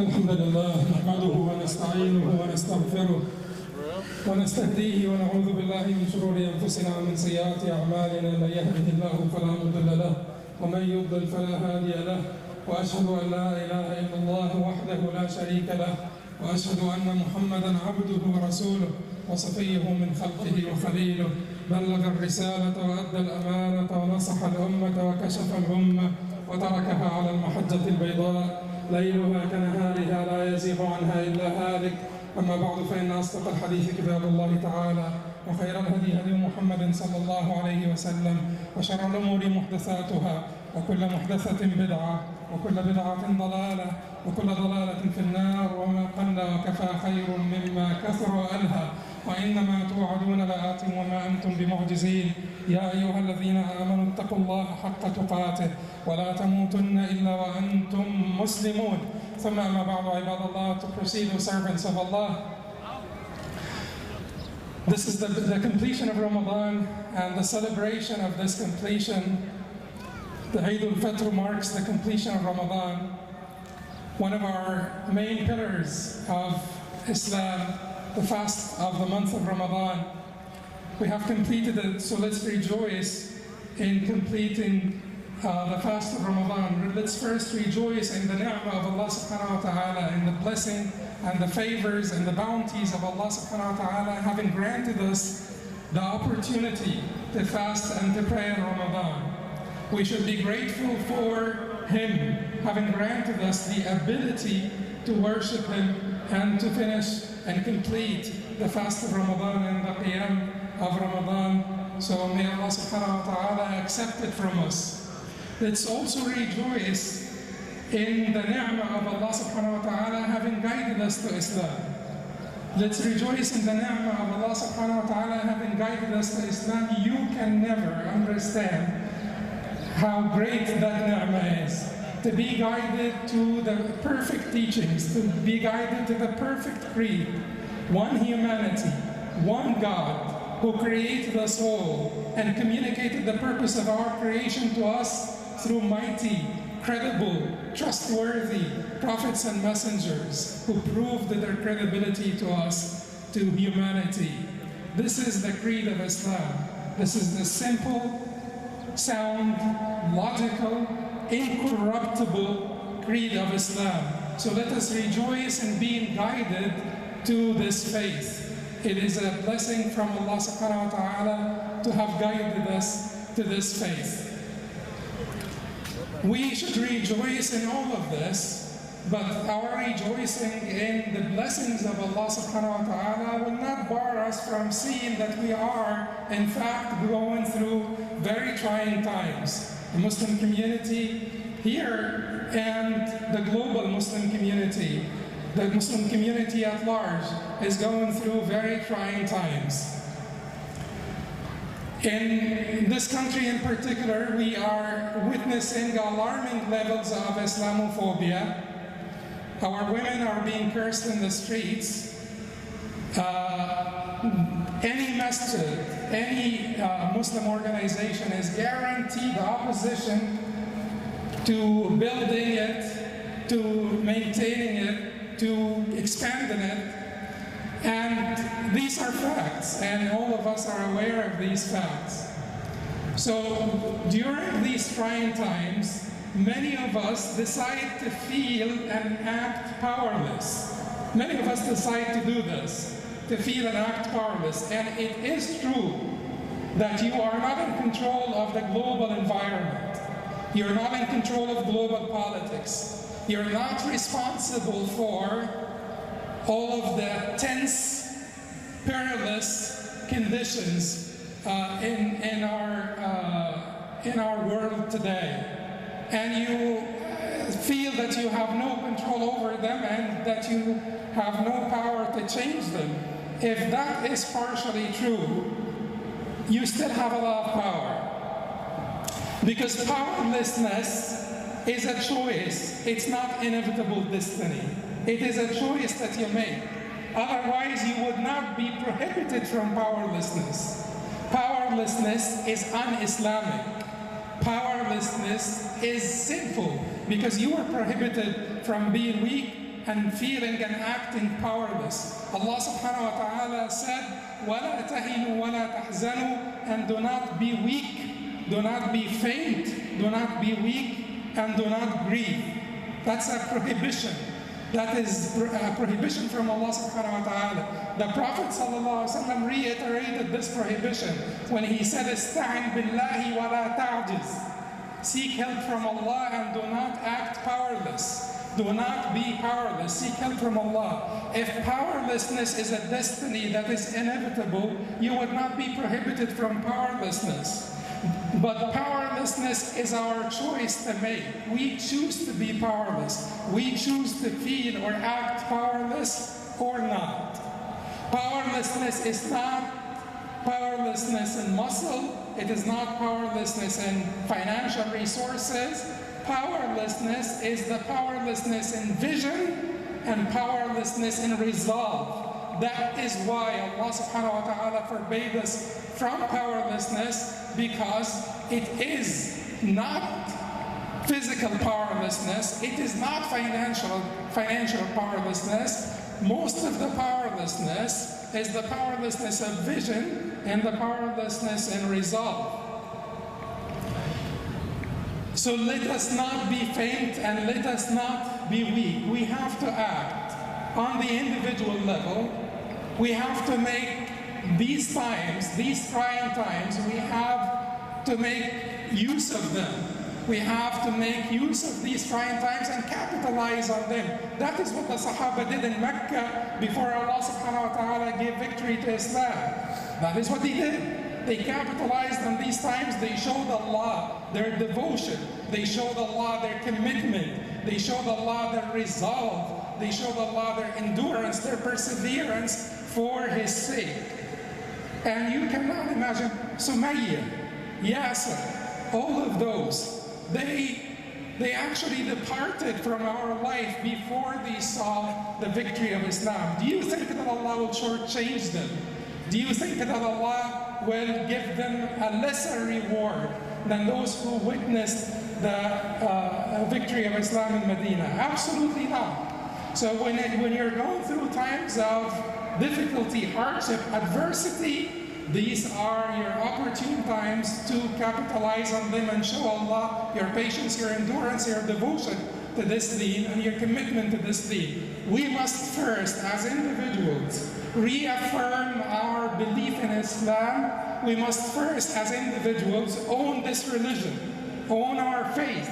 الحمد لله نحمده ونستعينه ونستغفره ونستهديه ونعوذ بالله من شرور أنفسنا ومن سيئات أعمالنا. من يهده الله فلا مضل له ومن يضلل فلا هادي له، وأشهد أن لا إله إلا الله وحده لا شريك له، وأشهد أن محمدا عبده ورسوله وصفيه من خلقه وخليله، بلغ الرسالة وأدى الأمانة ونصح الأمة وكشف الأمة وتركها على المحجة البيضاء ليلها كنهارها لا يزيغ عنها إلا هالك. أما بعد، فإن أصدق الحديث كتاب الله تعالى، وخير الهدي هدي محمد صلى الله عليه وسلم، وشر الأمور محدثاتها، وكل محدثة بدعة، وكل بدعة ضلالة، وكل ضلالة في النار. وما قل وكفى خير مما كثر وألهى، وإنما توعدون لآت وما أنتم بمعجزين. يا أيها الذين آمنوا اتقوا الله حق تقاته ولا تموتن إلا وأنتم مسلمون. ثم أما بعد، عباد الله, to proceed with servants of Allah. This is the completion of Ramadan, and the celebration of this completion, the Eid al-Fitr, marks the completion of Ramadan, one of our main pillars of Islam, the fast of the month of Ramadan. We have completed it, so let's rejoice in completing the fast of Ramadan. Let's first rejoice in the ni'mah of Allah subhanahu wa ta'ala, in the blessing and the favors and the bounties of Allah subhanahu wa ta'ala, having granted us the opportunity to fast and to pray in Ramadan. We should be grateful for Him, having granted us the ability to worship Him and to finish and complete the fast of Ramadan and the qiyam of Ramadan. So may Allah subhanahu wa ta'ala accept it from us. Let's also rejoice in the ni'mah of Allah subhanahu wa ta'ala, having guided us to Islam. Let's rejoice in the ni'mah of Allah subhanahu wa ta'ala, having guided us to Islam. You can never understand how great that ni'mah is. To be guided to the perfect teachings, to be guided to the perfect creed, one humanity, one God who created us all and communicated the purpose of our creation to us through mighty, credible, trustworthy prophets and messengers who proved their credibility to us, to humanity. This is the creed of Islam. This is the simple, sound, logical, incorruptible creed of Islam. So let us rejoice in being guided to this faith. It is a blessing from Allah subhanahu wa ta'ala to have guided us to this faith. We should rejoice in all of this, but our rejoicing in the blessings of Allah subhanahu wa ta'ala will not bar us from seeing that we are, in fact, going through very trying times. The Muslim community here and the global Muslim community, the Muslim community at large, is going through very trying times. In this country in particular, we are witnessing alarming levels of Islamophobia. Our women are being cursed in the streets. Any masjid, any Muslim organization is guaranteed opposition to building it, to maintaining it, to expanding it. And these are facts, and all of us are aware of these facts. So during these trying times, many of us decide to feel and act powerless. Many of us decide to do this, to feel and act powerless. And it is true that you are not in control of the global environment. You're not in control of global politics. You're not responsible for all of the tense, perilous conditions in our world today. And you feel that you have no control over them and that you have no power to change them. If that is partially true, you still have a lot of power. Because powerlessness is a choice. It's not inevitable destiny. It is a choice that you make. Otherwise, you would not be prohibited from powerlessness. Powerlessness is un-Islamic. Powerlessness is sinful because you are prohibited from being weak and feeling and acting powerless. Allah subhanahu wa ta'ala said, وَلَا تَهِنُوا وَلَا تَحْزَنُوا, and do not be weak, do not be faint, do not be weak, and do not grieve. That's a prohibition. That is a prohibition from Allah subhanahu wa ta'ala. The Prophet sallallahu alaihi wasallam reiterated this prohibition when he said, "Ista'in billahi wa la ta'jiz." Seek help from Allah and do not act powerless. Do not be powerless. Seek help from Allah. If powerlessness is a destiny that is inevitable, you would not be prohibited from powerlessness. But powerlessness is our choice to make. We choose to be powerless. We choose to feel or act powerless or not. Powerlessness is not powerlessness in muscle. It is not powerlessness in financial resources. Powerlessness is the powerlessness in vision and powerlessness in resolve. That is why Allah subhanahu wa ta'ala forbade us from powerlessness, because it is not physical powerlessness, it is not financial powerlessness. Most of the powerlessness is the powerlessness of vision and the powerlessness in resolve. So let us not be faint and let us not be weak. We have to act on the individual level. We have to make these times, these trying times, we have to make use of them. We have to make use of these trying times and capitalize on them. That is what the Sahaba did in Mecca before Allah subhanahu wa ta'ala gave victory to Islam. That is what they did. They capitalized on these times. They showed Allah their devotion. They showed Allah their commitment. They showed Allah their resolve. They showed Allah their endurance, their perseverance for His sake. And you cannot imagine Sumayyah, Yasser, all of those. They actually departed from our life before they saw the victory of Islam. Do you think that Allah will shortchange them? Do you think that Allah will give them a lesser reward than those who witnessed the victory of Islam in Medina? Absolutely not. So when you're going through times of difficulty, hardship, adversity, these are your opportune times to capitalize on them and show Allah your patience, your endurance, your devotion to this deen and your commitment to this deen. We must first, as individuals, reaffirm our belief in Islam. We must first, as individuals, own this religion, own our faith,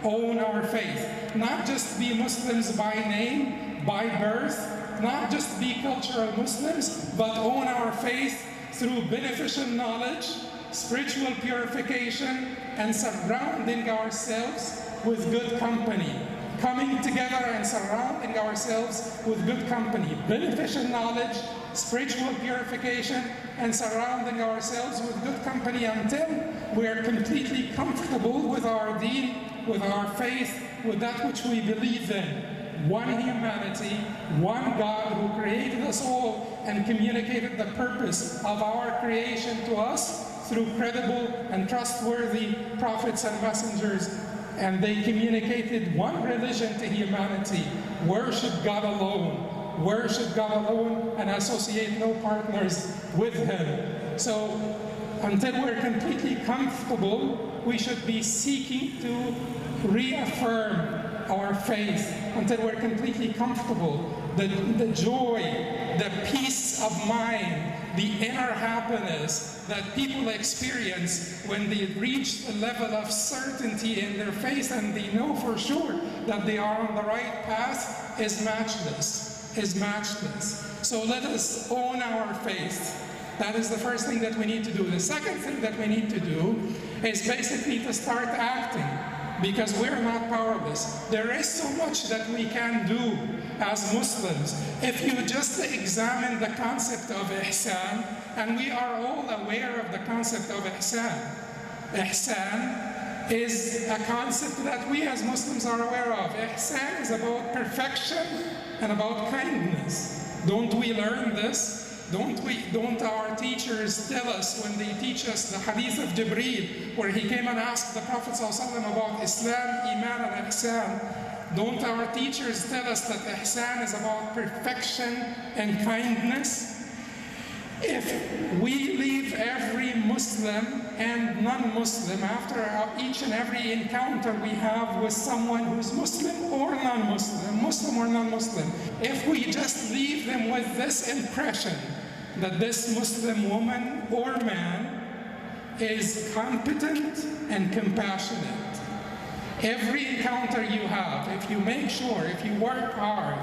own our faith. Not just be Muslims by name, by birth, not just be cultural Muslims, but own our faith through beneficial knowledge, spiritual purification, and surrounding ourselves with good company. Coming together and surrounding ourselves with good company. Beneficial knowledge, spiritual purification, and surrounding ourselves with good company until we are completely comfortable with our deen, with our faith, with that which we believe in. One humanity, one God who created us all and communicated the purpose of our creation to us through credible and trustworthy prophets and messengers. And they communicated one religion to humanity: worship God alone. Worship God alone and associate no partners with Him. So until we're completely comfortable, we should be seeking to reaffirm our faith until we're completely comfortable. The joy, the peace of mind, the inner happiness that people experience when they reach a level of certainty in their faith and they know for sure that they are on the right path is matchless, So let us own our faith. That is the first thing that we need to do. The second thing that we need to do is basically to start acting, because we're not powerless. There is so much that we can do as Muslims. If you just examine the concept of ihsan, and we are all aware of the concept of ihsan. Ihsan is a concept that we as Muslims are aware of. Ihsan is about perfection and about kindness. Don't we learn this? Don't our teachers tell us when they teach us the hadith of Jibreel, where he came and asked the Prophet ﷺ about Islam, Iman, and Ihsan? Don't our teachers tell us that ihsan is about perfection and kindness? If we leave every Muslim and non-Muslim after each and every encounter we have with someone who's Muslim or non-Muslim, Muslim or non-Muslim, if we just leave them with this impression that this Muslim woman or man is competent and compassionate, every encounter you have, if you make sure, if you work hard,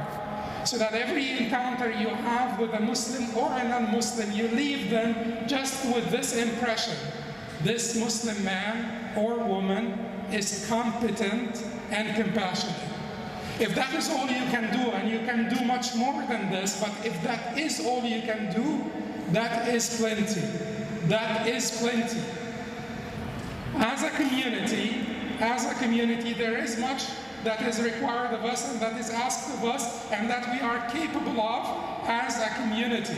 so that every encounter you have with a Muslim or a non-Muslim, you leave them just with this impression: this Muslim man or woman is competent and compassionate. If that is all you can do, and you can do much more than this, but if that is all you can do, that is plenty. That is plenty. As a community, there is much that is required of us and that is asked of us and that we are capable of as a community.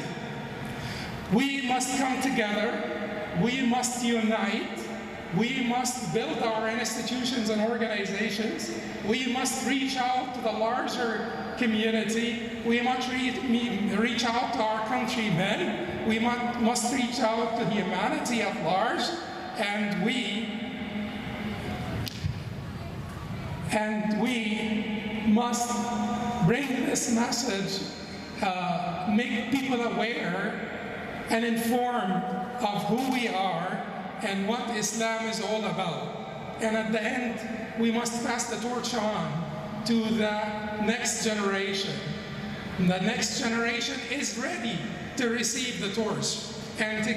We must come together, we must unite, we must build our institutions and organizations, we must reach out to the larger community, we must reach out to our countrymen, we must reach out to humanity at large, and we must bring this message, make people aware and informed of who we are and what Islam is all about. And at the end, we must pass the torch on to the next generation. And the next generation is ready to receive the torch and to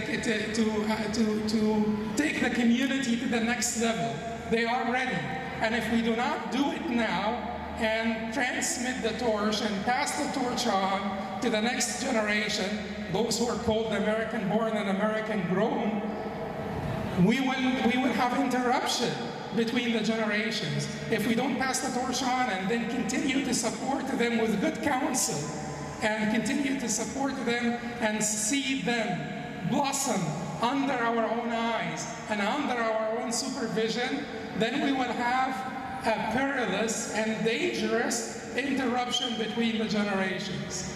take the community to the next level. They are ready. And if we do not do it now and transmit the torch and pass the torch on to the next generation, those who are called American-born and American-grown, we will have interruption between the generations. If we don't pass the torch on and then continue to support them with good counsel and continue to support them and see them blossom under our own eyes and under our own supervision, then we will have a perilous and dangerous interruption between the generations.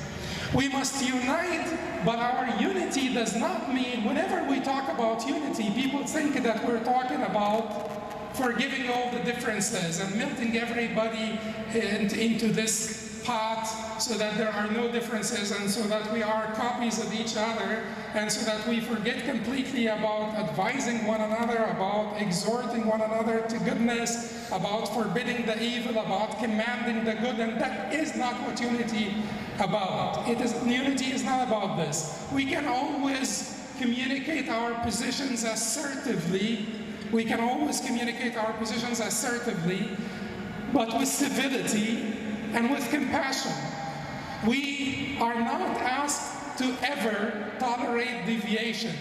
We must unite, but our unity does not mean, whenever we talk about unity, people think that we're talking about forgiving all the differences and melting everybody into this pot so that there are no differences and so that we are copies of each other and so that we forget completely about advising one another, about exhorting one another to goodness, about forbidding the evil, about commanding the good, and that is not what unity about. Unity is not about this. We can always communicate our positions assertively. We can always communicate our positions assertively, but with civility and with compassion. We are not asked to ever tolerate deviation,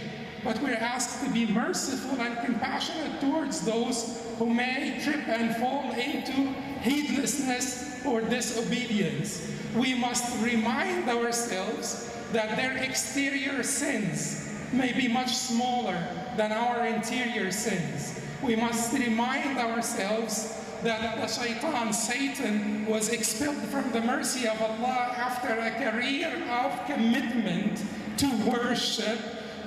but we're asked to be merciful and compassionate towards those who may trip and fall into heedlessness or disobedience. We must remind ourselves that their exterior sins may be much smaller than our interior sins. We must remind ourselves that the shaitan, Satan, was expelled from the mercy of Allah after a career of commitment to worship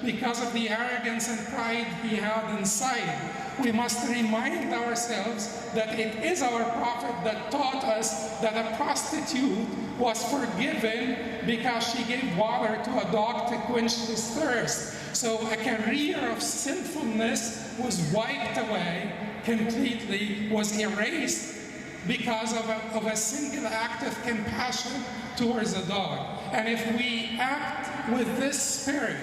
because of the arrogance and pride he had inside. We must remind ourselves that it is our Prophet that taught us that a prostitute was forgiven because she gave water to a dog to quench his thirst. So a career of sinfulness was wiped away completely, was erased because of a single act of compassion towards a dog. And if we act with this spirit,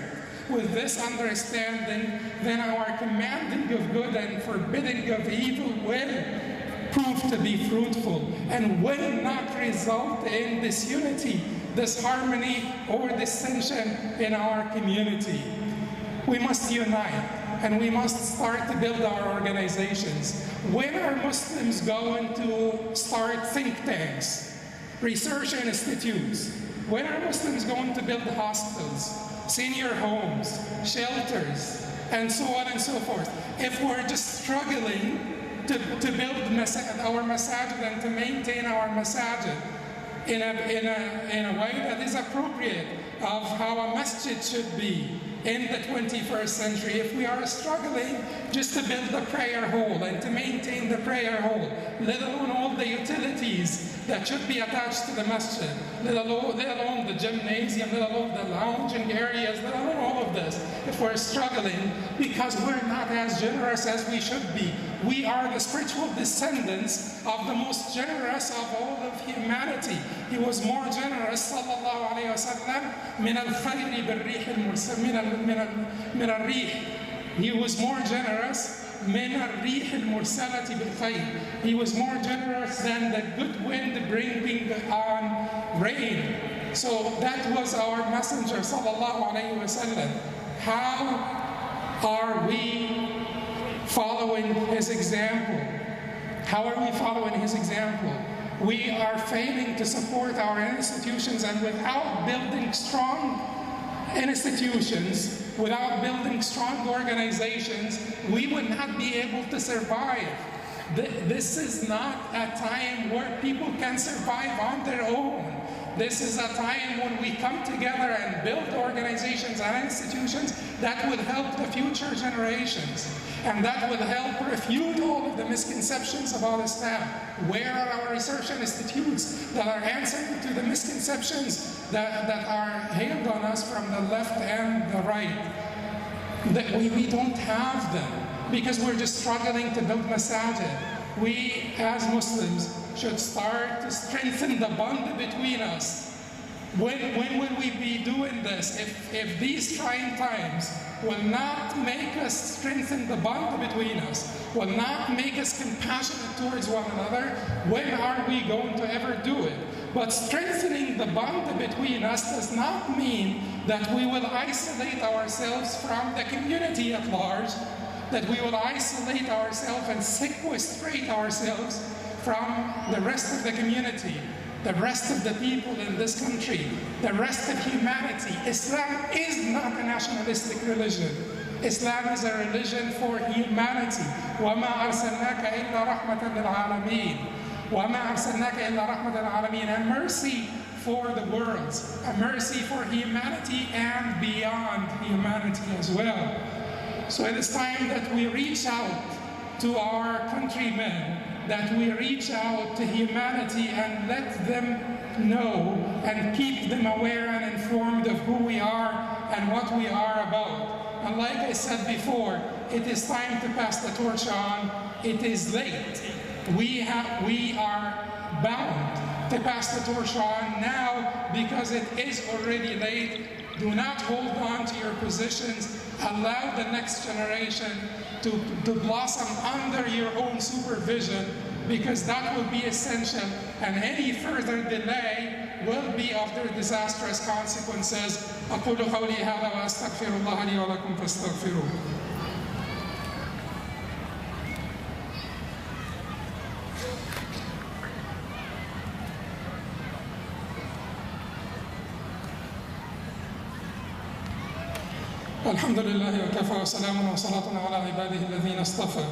with this understanding, then our commanding of good and forbidding of evil will prove to be fruitful and will not result in disunity, disharmony, or dissension in our community. We must unite and we must start to build our organizations. When are Muslims going to start think tanks, research institutes? When are Muslims going to build hospitals, senior homes, shelters, and so on and so forth? If we're just struggling to build our masajid and to maintain our masajid in a way that is appropriate of how a masjid should be in the 21st century. If we are struggling just to build the prayer hall and to maintain the prayer hall, let alone all the utilities that should be attached to the masjid, let alone the gymnasium, let alone the lounging areas, let alone all of this, if we're struggling because we're not as generous as we should be. We are the spiritual descendants of the most generous of all of humanity. He was more generous, sallallahu alayhi wa sallam, min al-khayri bil-rih al-mursal, min al-rih. He was more generous, min al-rih al-mursalati bil-khayr. He was more generous than the good wind bringing on rain. So that was our messenger, sallallahu alayhi wa sallam. How are we following his example? How are we following his example? We are failing to support our institutions, and without building strong institutions, without building strong organizations, we would not be able to survive. This is not a time where people can survive on their own. This is a time when we come together and build organizations and institutions that will help the future generations, and that will help refute all of the misconceptions about Islam. Where are our research institutes that are answering to the misconceptions that are hailed on us from the left and the right? That we don't have them because we're just struggling to build masajid. We as Muslims should start to strengthen the bond between us. When will we be doing this? If these trying times will not make us strengthen the bond between us, will not make us compassionate towards one another, when are we going to ever do it? But strengthening the bond between us does not mean that we will isolate ourselves from the community at large, that we will isolate ourselves and sequestrate ourselves from the rest of the community, the rest of the people in this country, the rest of humanity. Islam is not a nationalistic religion. Islam is a religion for humanity. وَمَا أَرْسَلْنَاكَ إِلَّا رَحْمَةً لِلْعَالَمِينَ وَمَا أَرْسَلْنَاكَ إِلَّا رَحْمَةً لِلْعَالَمِينَ. And mercy for the worlds, a mercy for humanity and beyond humanity as well. So it is time that we reach out to our countrymen, that we reach out to humanity and let them know and keep them aware and informed of who we are and what we are about. And like I said before, it is time to pass the torch on. It is late. We are bound to pass the torch on now because it is already late. Do not hold on to your positions. Allow the next generation to blossom under your own supervision, because that will be essential, and any further delay will be of their disastrous consequences. أقول قولي هذا وأستغفر الله لي ولكم فاستغفروه. Alhamdulillah wa kafa wa salamun wa salatun ala ibadihi alladhina istafa.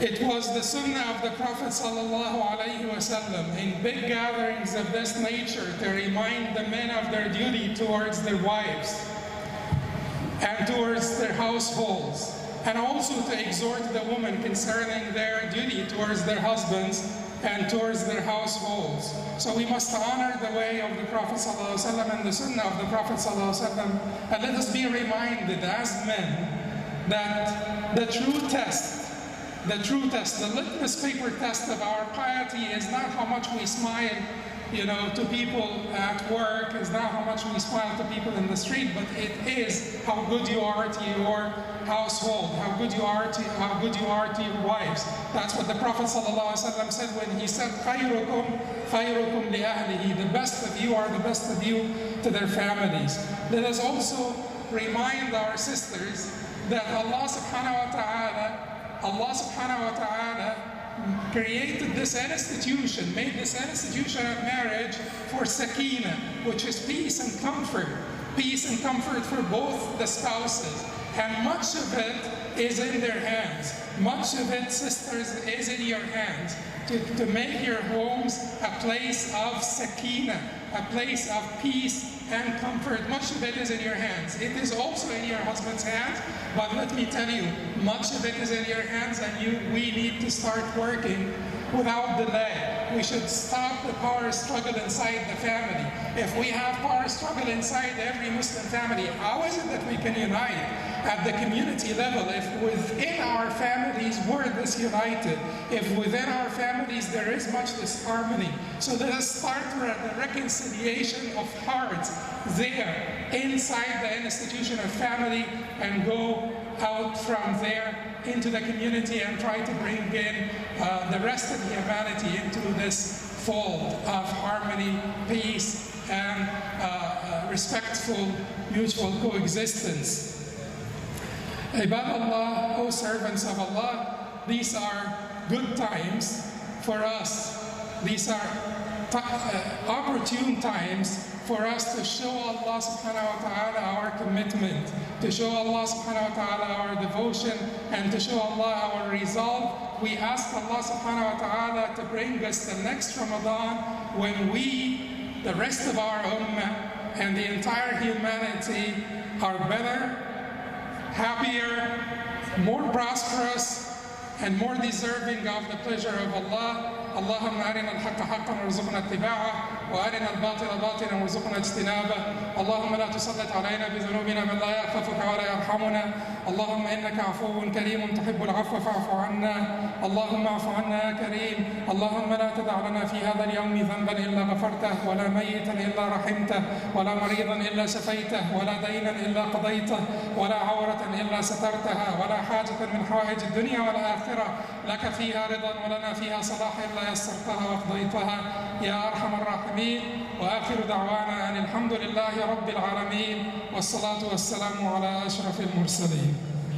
It was the sunnah of the Prophet sallallahu alayhi wa sallam in big gatherings of this nature to remind the men of their duty towards their wives and towards their households, and also to exhort the women concerning their duty towards their husbands and towards their households. So we must honor the way of the Prophet ﷺ and the Sunnah of the Prophet ﷺ, and let us be reminded as men that the true test, the litmus paper test of our piety is not how much we smile, to people at work, is not how much we smile to people in the street, but it is how good you are to your household, how good you are to your wives. That's what the Prophet ﷺ said when he said, "Khayrukum khayrukum li ahlihi." The best of you are the best of you to their families. Let us also remind our sisters that Allah subhanahu wa ta'ala created this institution, made this institution of marriage for sakina, which is peace and comfort for both the spouses. And much of it is in their hands. Much of it, sisters, is in your hands. To make your homes a place of sakina, a place of peace and comfort. Much of it is in your hands. It is also in your husband's hands, but let me tell you, much of it is in your hands, and we need to start working without delay. We should stop the power struggle inside the family. If we have power struggle inside every Muslim family, how is it that we can unite at the community level? If within our families we're disunited, if within our families there is much disharmony, so let us start the reconciliation of hearts there inside the institution of family and go out from there into the community and try to bring in the rest of humanity into this fold of harmony, peace, and respectful mutual coexistence. Ibad Allah, O servants of Allah, these are good times for us. These are opportune times for us to show Allah subhanahu wa ta'ala our commitment, to show Allah subhanahu wa ta'ala our devotion, and to show Allah our resolve. We ask Allah subhanahu wa ta'ala to bring us the next Ramadan when we, the rest of our ummah, and the entire humanity are better, happier, more prosperous, and more deserving of the pleasure of Allah. اللهم أرنا الحق حقا وارزقنا اتباعه وأرنا الباطل باطلا وارزقنا اجتنابه. اللهم لا تسلط علينا بذنوبنا من لا يخافك ولا يرحمنا. اللهم إنك عفو كريم تحب العفو فاعف عنا. اللهم اعف عنا يا كريم. اللهم لا تدع لنا في هذا اليوم ذنبا إلا غفرته، ولا ميتا إلا رحمته، ولا مريضا إلا شفيته، ولا دينا إلا قضيته، ولا عورة إلا سترتها، ولا حاجة من حوائج الدنيا والآخرة لك فيها رضا ولنا فيها صلاح إلا يسرتها وقضيتها يا أرحم الراحمين. وآخر دعوانا أن الحمد لله رب العالمين، والصلاة والسلام على أشرف المرسلين.